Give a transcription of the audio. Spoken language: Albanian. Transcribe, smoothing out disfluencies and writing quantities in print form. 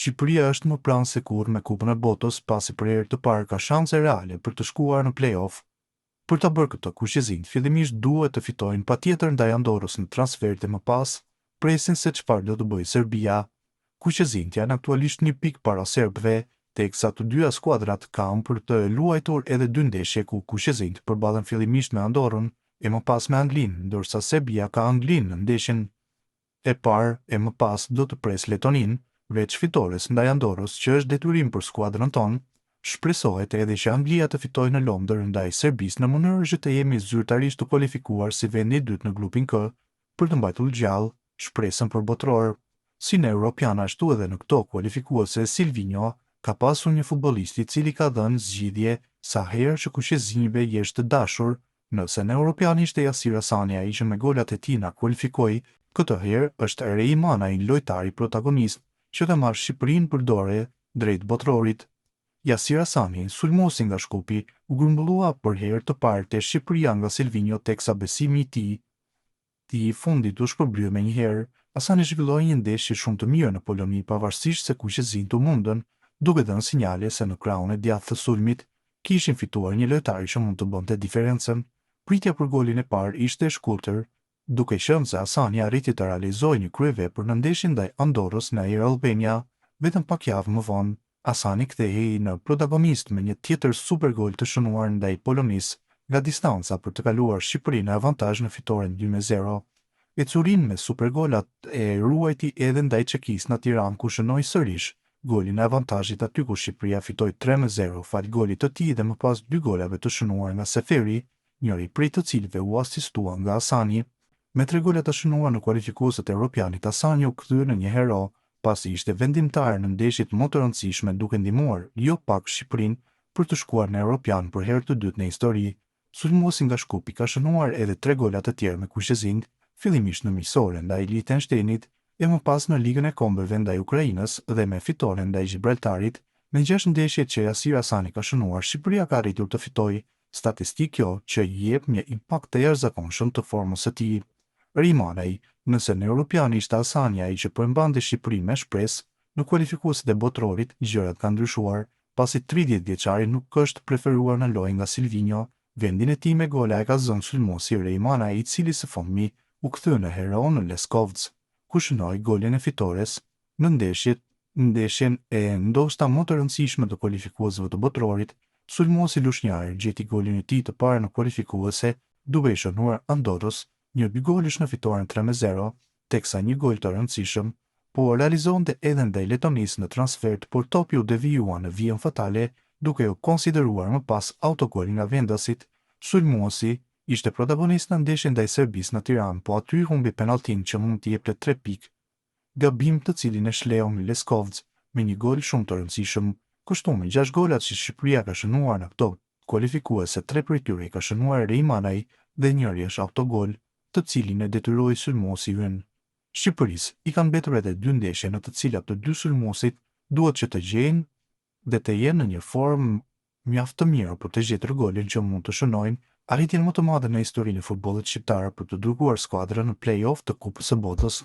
Shqipëria është më pranë se kurrë me Kupën e Botës pasi për herë të parë ka shanse reale për të shkuar në play-off. Për ta bërë këtë, kuqezinjtë fillimisht duhet të fitojnë patjetër ndaj Andorrës në transfert e më pas presin se çfarë do të bëjë Serbia. Kuqezinjtë janë aktualisht një pikë para serbëve, teksa të dyja skuadrat kanë për të luajtur edhe 2 ndeshje ku kuqezinjtë përballen fillimisht me Andorrën e më pas me Anglinë, ndërsa Serbia ka Anglinë në ndeshjen e parë e më pas do të pres Letoninë, veç fitores ndaj Andorrës që është detyrim për skuadrën tonë. Shpresohet edhe që Anglia të fitojë në Londër ndaj Serbisë në mënyrë që të jemi zyrtarisht të kualifikuar si vendi i dytë në grupin K për të mbajtur gjallë shpresën për botror. Si në Europian ashtu edhe në këto kualifikuese, Silvinho ka pasur një futbollist i cili ka dhënë zgjidhje sa herë që kuqezinjve jeshtë të dashur. Nëse në Europian ishte Yasir Hasani ai që me golat e tij na kualifikoi, këtë herë është Reiman ai lojtari protagonist që ka marrë Shqipërinë për dorë drejt botrorit. Yasir Hasani, sulmosi nga Shkupi, u grumbullua për herë të parë te Shqipëria nga Silvinho teksa besimi i fundit u shpërblye menjëherë. Hasani zhvilloi një ndeshje shumë të mirë në Poloni pavarësisht se kuqezinjtë u mundën, duke dhënë sinjale se në krahun e djathtë të sulmit kishin fituar një lojtar që mund të bënte diferencën. Pritja për golin e parë ishte e shkurtër, duke qenë se Hasani arriti të realizojë një kryevepër në ndeshjen ndaj Andorrës në Air Albania. Vetëm pak javë më vonë, Hasani kthehej në protagonist me një tjetër super gol të shënuar ndaj Polonisë nga distanca për të kaluar Shqipërinë në avantazh në fitoren 2-0. Ecurin me supergolat e ruajti edhe ndaj Çekisë në Tiranë ku shënoi sërish golin e avantazhit aty ku Shqipëria fitoi 3-0 fal golit të tij dhe më pas 2 golave të shënuar nga Seferi, njëri prej të cilëve u asistua nga Hasani. Me 3 gola të shënuar në kualifikuesit e Europianit, Hasani u kthye në një hero, pasi ishte vendimtar në ndeshjet më të rëndësishme duke ndihmuar jo pak Shqipërinë për të shkuar në Europian për herë të dytë në histori. Sulmuesi nga Shkupi ka shënuar edhe 3 gola të tjerë me kuqezinjtë, fillimisht në miqësore ndaj Liechtensteinit e më pas në Ligën e Kombeve ndaj Ukrainës dhe me fitoren ndaj Gibraltarit. Me 6 ndeshje që Yasir Hasani ka shënuar, Shqipëria ka arritur të fitojë, statistikë kjo që i jep një impakt të jashtëzakonshëm të formës së tij. Rimanaj, nëse në Europian ishte Hasani ai që përmbante Shqipërinë me shpresë, në kualifikuesit e botrorit gjërat kanë ndryshuar, pasi 30 vjeçari nuk është preferuar në lojë nga Silvinho. Vendin e tij me gola e ka zënë sulmosi Reimana i cili së fundmi u kthye në hero në Leskovc, ku shënoi golin e fitores në ndeshjen e ndoshta më të rëndësishme të kualifikuesve të botrorit. Sulmosi lushnjari gjeti golin e tij të parë në kualifikuese duke i shënuar Andorrës një 2 golish në fitoren 3-0, teksa një gol të rëndësishëm po realizonte edhe ndaj Letonisë në transfert, por topi u devijua në vijën fatale duke u konsideruar më pas autogol nga vendasit. Sulmuesi ishte protagonist në ndeshjen ndaj Serbisë në Tiranë, po aty humbi penalltin që mund t'i jepte 3 pikë, gabim të cilin e shleu në Leskovc me një gol shumë të rëndësishëm. Kështu me 6 golat që Shqipëria ka shënuar në këto kualifikuese, 3 prej tyre ka shënuar Reimanaj dhe njëri është autogol, të cilin e detyroi sulmuesi ynë. Shqipërisë i kanë mbetur edhe 2 ndeshje në të cilat të dy sulmuesit duhet që të gjejnë dhe të jenë në një formë mjaft të mirë për të gjetur golin që mund të shënojnë arritjen më të madhe në historinë e futbollit shqiptar për të dërguar skuadrën në play-off të Kupës së Botës.